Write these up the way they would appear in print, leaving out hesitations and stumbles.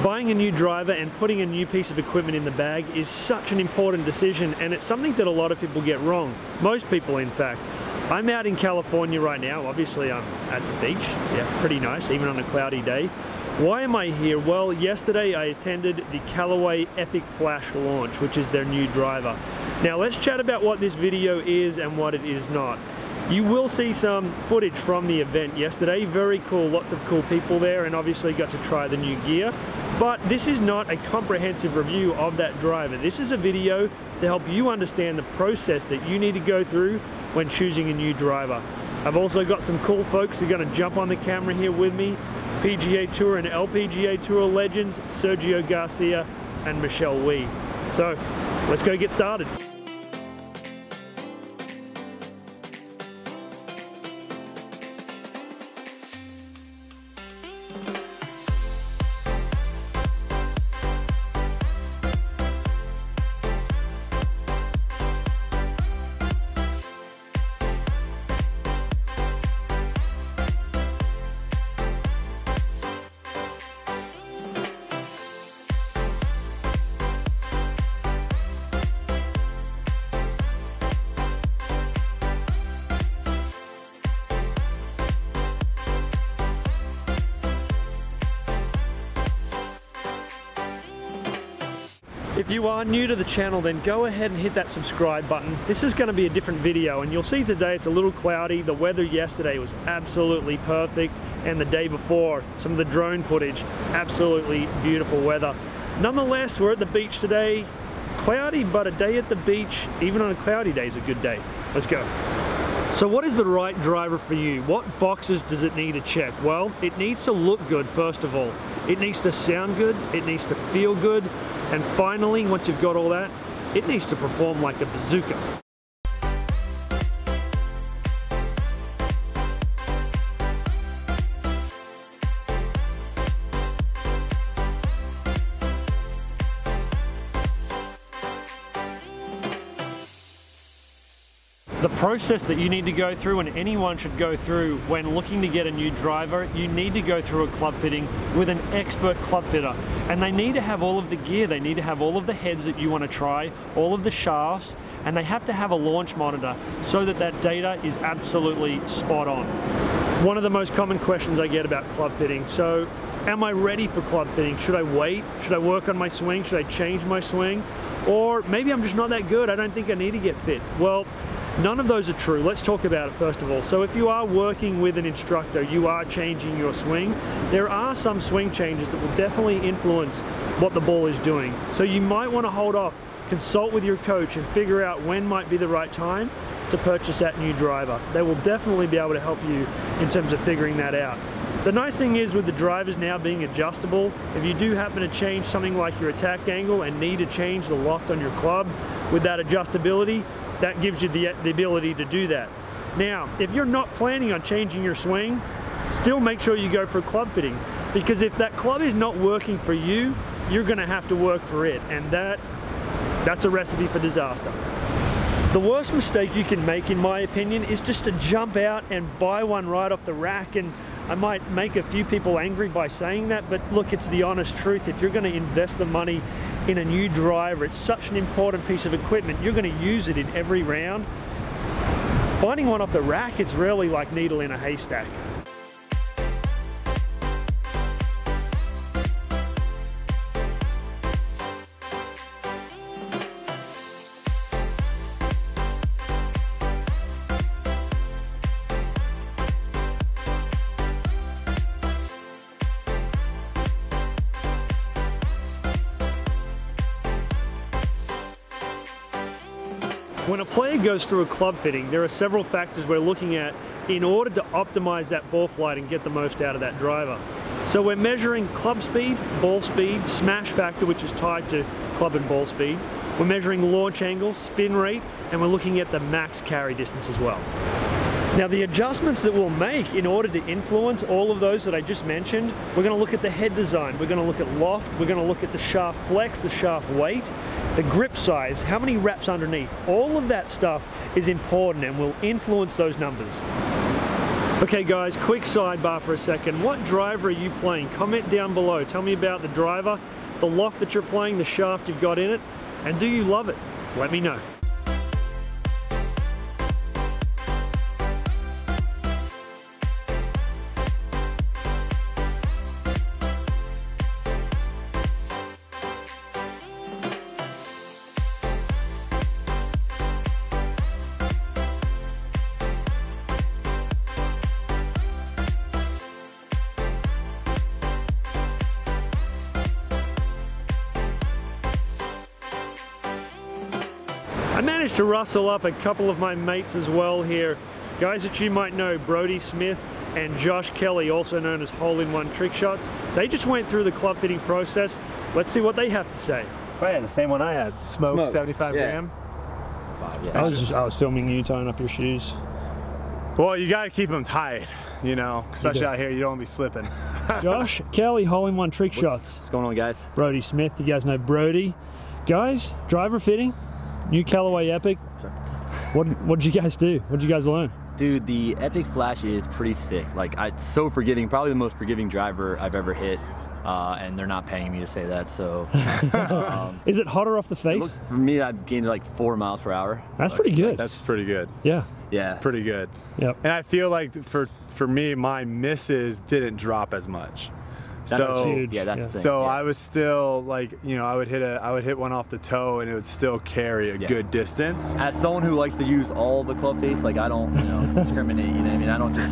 Buying a new driver and putting a new piece of equipment in the bag is such an important decision, and it's something that a lot of people get wrong. Most people, in fact. I'm out in California right now. Obviously I'm at the beach. Yeah, pretty nice, even on a cloudy day. Why am I here? Well, yesterday I attended the Callaway Epic Flash launch, which is their new driver. Now let's chat about what this video is and what it is not. You will see some footage from the event yesterday. Very cool, lots of cool people there, and obviously got to try the new gear. But this is not a comprehensive review of that driver. This is a video to help you understand the process that you need to go through when choosing a new driver. I've also got some cool folks who are going to jump on the camera here with me. PGA Tour and LPGA Tour legends Sergio Garcia and Michelle Wie. So let's go get started. If you are new to the channel, then go ahead and hit that subscribe button. This is going to be a different video, and you'll see today it's a little cloudy. The weather yesterday was absolutely perfect, and the day before, some of the drone footage, absolutely beautiful weather. Nonetheless, we're at the beach today. Cloudy, but a day at the beach, even on a cloudy day, is a good day. Let's go. So what is the right driver for you? What boxes does it need to check? Well, it needs to look good, first of all. It needs to sound good, it needs to feel good, and finally, once you've got all that, it needs to perform like a bazooka. The process that you need to go through, and anyone should go through when looking to get a new driver, you need to go through a club fitting with an expert club fitter. And they need to have all of the gear, they need to have all of the heads that you want to try, all of the shafts, and they have to have a launch monitor so that that data is absolutely spot on. One of the most common questions I get about club fitting: so am I ready for club fitting? Should I wait? Should I work on my swing? Should I change my swing? Or maybe I'm just not that good, I don't think I need to get fit. Well, none of those are true. Let's talk about it first of all. So if you are working with an instructor, you are changing your swing, there are some swing changes that will definitely influence what the ball is doing. So you might want to hold off, consult with your coach, and figure out when might be the right time to purchase that new driver. They will definitely be able to help you in terms of figuring that out. The nice thing is, with the drivers now being adjustable, if you do happen to change something like your attack angle and need to change the loft on your club, with that adjustability, that gives you the ability to do that. Now, if you're not planning on changing your swing, still make sure you go for a club fitting, because if that club is not working for you, you're going to have to work for it, and that's a recipe for disaster. The worst mistake you can make, in my opinion, is just to jump out and buy one right off the rack. And I might make a few people angry by saying that, but look, it's the honest truth. If you're going to invest the money in a new driver, it's such an important piece of equipment, you're going to use it in every round. Finding one off the rack, it's really like needle in a haystack. When a player goes through a club fitting, there are several factors we're looking at in order to optimize that ball flight and get the most out of that driver. So we're measuring club speed, ball speed, smash factor, which is tied to club and ball speed. We're measuring launch angle, spin rate, and we're looking at the max carry distance as well. Now, the adjustments that we'll make in order to influence all of those that I just mentioned, we're going to look at the head design, we're going to look at loft, we're going to look at the shaft flex, the shaft weight, the grip size, how many reps underneath. All of that stuff is important and will influence those numbers. Okay guys, quick sidebar for a second. What driver are you playing? Comment down below. Tell me about the driver, the loft that you're playing, the shaft you've got in it, and do you love it? Let me know. I managed to rustle up a couple of my mates as well here. Guys that you might know, Brodie Smith and Josh Kelley, also known as Hole-in-One Trick Shots. They just went through the club fitting process. Let's see what they have to say. Oh yeah, the same one I had. Smoke. 75 gram. Yeah. I was filming you tying up your shoes. Well, you gotta keep them tight, you know, especially out here, you don't want to be slipping. Josh Kelley, Hole-in-One Trick Shots. What's going on, guys? Brodie Smith, you guys know Brodie. Guys, driver fitting, new Callaway Epic. What did you guys do? What did you guys learn? Dude, the Epic Flash is pretty sick. Like, it's so forgiving, probably the most forgiving driver I've ever hit. And they're not paying me to say that, so. Is it hotter off the face? For me, I've gained like 4 miles per hour. That's pretty good. That's pretty good. Yeah. Yeah. It's pretty good. Yep. And I feel like for me, my misses didn't drop as much. That's huge. Yeah, that's the thing. So yeah. I was still like, you know, I would hit one off the toe and it would still carry a good distance. As someone who likes to use all the club face, like I don't, you know, discriminate, you know what I mean? I don't just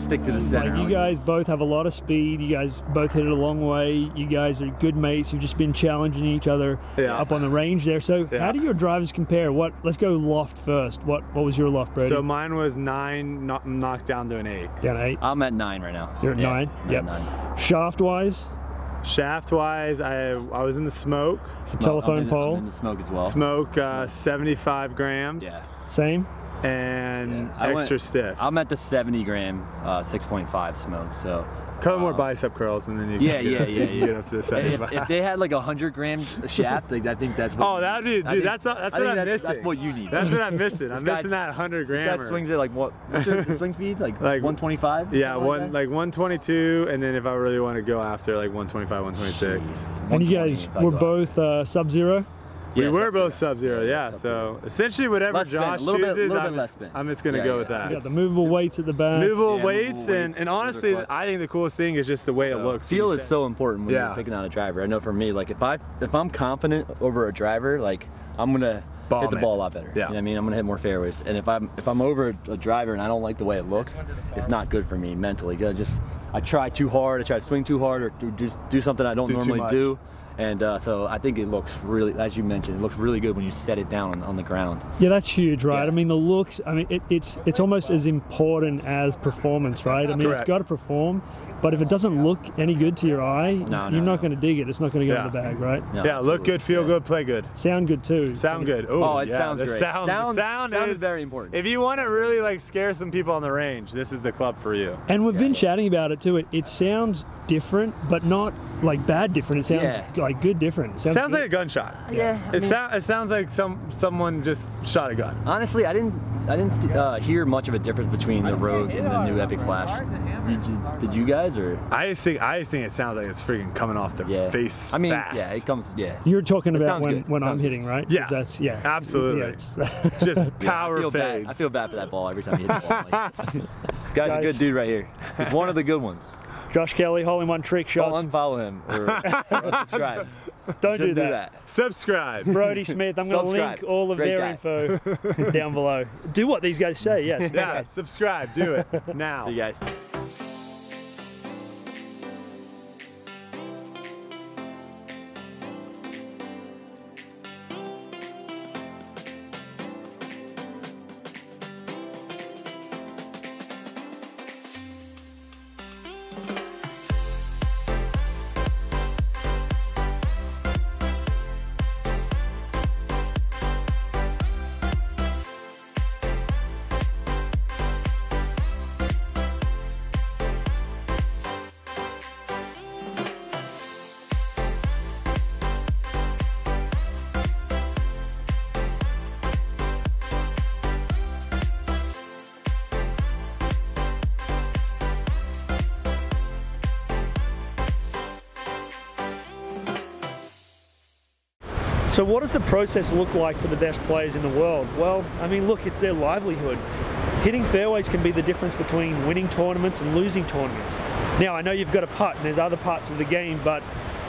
stick to the center. Like you guys both have a lot of speed, you guys both hit it a long way, you guys are good mates, you've just been challenging each other up on the range there. So how do your drivers compare? Let's go loft first. What was your loft, Brodie? So mine was 9, knocked down to an 8. Down 8? I'm at 9 right now. You're at 9? Yep. 9. Shaft-wise? Shaft-wise, I was in the smoke. Telephone pole? I'm in the smoke as well. Smoke, 75 grams. Yeah. Same? And extra stiff. I'm at the 70 gram, 6.5 smoke, so. Couple more bicep curls and then you get up to the 75. If they had like 100 gram shaft, like, I think that's what that'd be, dude, that's what I'm missing. That's what you need. That's what I'm missing. I'm missing that 100 gram. That swings at like what's your swing speed? Like 125? Yeah, like 122, and then if I really want to go after like 125, 126. And you guys were both Sub-Zero? We were both Sub-Zero, yeah. So essentially, whatever Josh chooses, I'm just gonna go with that. You got the movable weights at the back. Movable weights, and honestly, I think the coolest thing is just the way it looks. Feel is so important when you're picking out a driver. I know for me, like if I'm confident over a driver, like I'm gonna hit the ball a lot better. You know what I mean? I'm gonna hit more fairways. And if I'm over a driver and I don't like the way it looks, it's not good for me mentally. I try too hard, I try to swing too hard, or just do something I don't normally do. And so I think it looks really, as you mentioned, it looks really good when you set it down on the ground. Yeah, that's huge, right? I mean, the looks, I mean, it's almost as important as performance, right? I mean, it's got to perform, but if it doesn't look any good to your eye, you're not going to dig it. It's not going to go in the bag, right? No, yeah, look good, feel good, play good. Sound good too. Sound good. Oh, it sounds great. Sound is very important. If you want to really like scare some people on the range, this is the club for you. And we've been chatting about it too. It sounds different, but not like bad different. It sounds like good different. It sounds like a gunshot. Yeah. It sounds like someone just shot a gun. Honestly, I didn't hear much of a difference between the Rogue and the new Epic Flash. Did you guys, or? I just think it sounds like it's freaking coming off the face. I mean, fast. yeah, it comes. Yeah. You're talking about when I'm hitting, right? Yeah. That's absolutely. Just power fades. I feel bad for that ball every time you hit the ball. Like, guy's a good dude right here. He's one of the good ones. Josh Kelley, Hole-in-One Trick Shots. Don't unfollow him or subscribe. Don't do that. Subscribe. Brodie Smith, I'm going to link all of their info down below. Do what these guys say, yes. Yeah, subscribe. Do it now. See you guys. So what does the process look like for the best players in the world? Well, I mean, look, it's their livelihood. Hitting fairways can be the difference between winning tournaments and losing tournaments. Now, I know you've got to putt and there's other parts of the game, but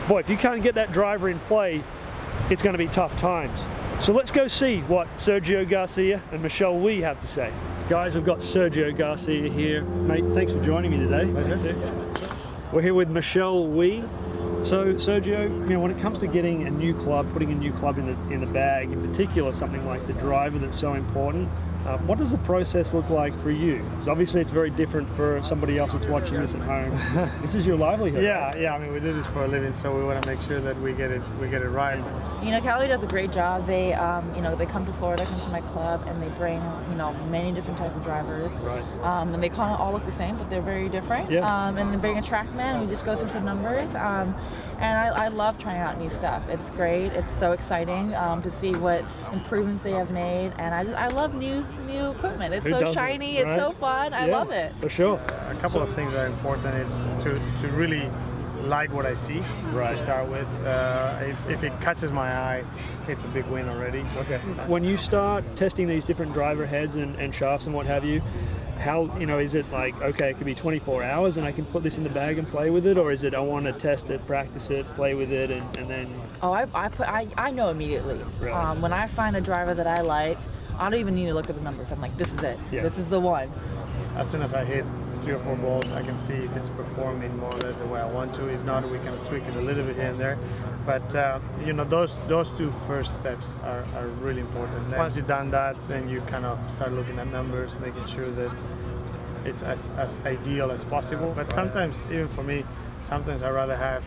boy, if you can't get that driver in play, it's going to be tough times. So let's go see what Sergio Garcia and Michelle Wie have to say. Guys, we've got Sergio Garcia here. Mate, thanks for joining me today. Pleasure. We're here with Michelle Wie. So Sergio, you know, when it comes to getting a new club, putting a new club in the bag, in particular something like the driver that's so important, what does the process look like for you? Because obviously it's very different for somebody else that's watching this at home. This is your livelihood. Yeah. I mean, we do this for a living, so we want to make sure that we get it right. You know, Callaway does a great job. They, you know, they come to Florida, come to my club, and they bring, you know, many different types of drivers. Right. And they kind of all look the same, but they're very different. Yeah. And they bring a TrackMan. We just go through some numbers. And I love trying out new stuff. It's great. It's so exciting to see what improvements they have made, and I love new equipment. It's so shiny. Right? It's so fun. I love it. For sure. A couple of things that are important is to really like what I see to start with. If it catches my eye, it's a big win already. Okay. When you start testing these different driver heads and shafts and what have you, how, you know, is it like, okay, it could be 24 hours and I can put this in the bag and play with it, or is it I want to test it, practice it, play with it, and then? Oh, I know immediately. Right. When I find a driver that I like, I don't even need to look at the numbers. I'm like, this is it. Yeah. This is the one. As soon as I hit 3 or 4 balls, I can see if it's performing more or less the way I want to. If not, we can tweak it a little bit here and there. But you know, those 2 first steps are really important. Once you've done that, then you kind of start looking at numbers, making sure that it's as ideal as possible. But sometimes, even for me, sometimes I'd rather have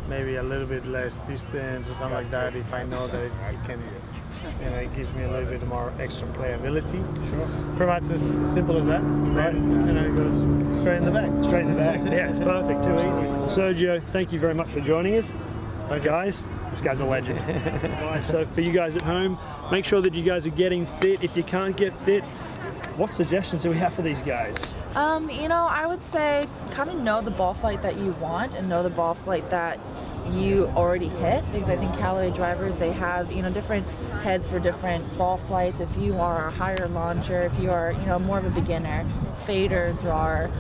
maybe a little bit less distance or something like that if I know that it can, you know, it gives me a little bit more extra playability. Sure. Pretty much as simple as that. Right. And then it goes straight in the bag. Straight in the bag. Yeah, it's perfect. Too easy. Sergio, thank you very much for joining us. Guys, this guy's a legend. Right, so for you guys at home, make sure that you guys are getting fit. If you can't get fit, what suggestions do we have for these guys? You know, I would say kind of know the ball flight that you want and know the ball flight that you already hit, because I think Callaway drivers, they have, you know, different heads for different ball flights. If you are a higher launcher, if you are, you know, more of a beginner, fader, drawer,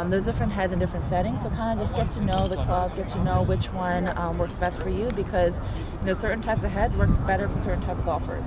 there's different heads in different settings. So kind of just get to know the club, get to know which one works best for you, because, you know, certain types of heads work better for certain type of golfers.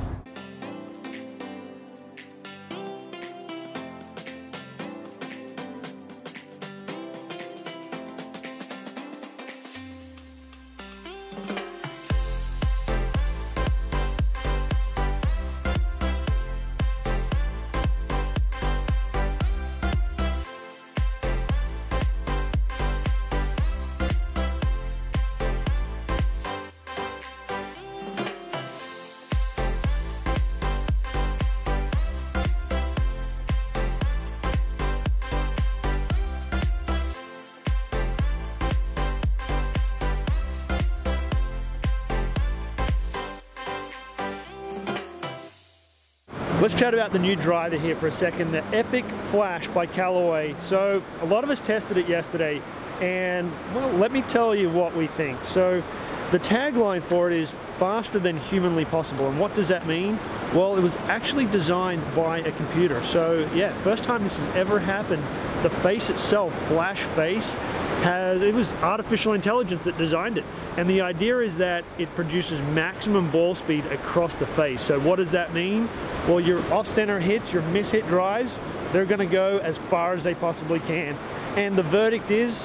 Let's chat about the new driver here for a second, the Epic Flash by Callaway. So a lot of us tested it yesterday, and well, let me tell you what we think. So the tagline for it is faster than humanly possible. And what does that mean? Well, it was actually designed by a computer. So yeah, first time this has ever happened. The face itself, Flash face, it was artificial intelligence that designed it. And the idea is that it produces maximum ball speed across the face. So what does that mean? Well, your off-center hits, your miss-hit drives, they're gonna go as far as they possibly can. And the verdict is,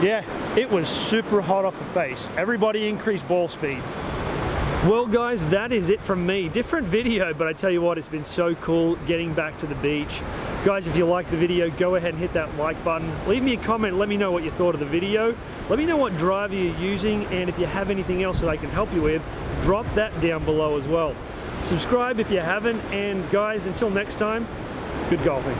yeah, it was super hot off the face. Everybody increased ball speed. Well guys, that is it from me. Different video, but I tell you what, it's been so cool getting back to the beach. Guys, if you liked the video, go ahead and hit that like button. Leave me a comment, let me know what you thought of the video. Let me know what driver you're using, and if you have anything else that I can help you with, drop that down below as well. Subscribe if you haven't, and guys, until next time, good golfing.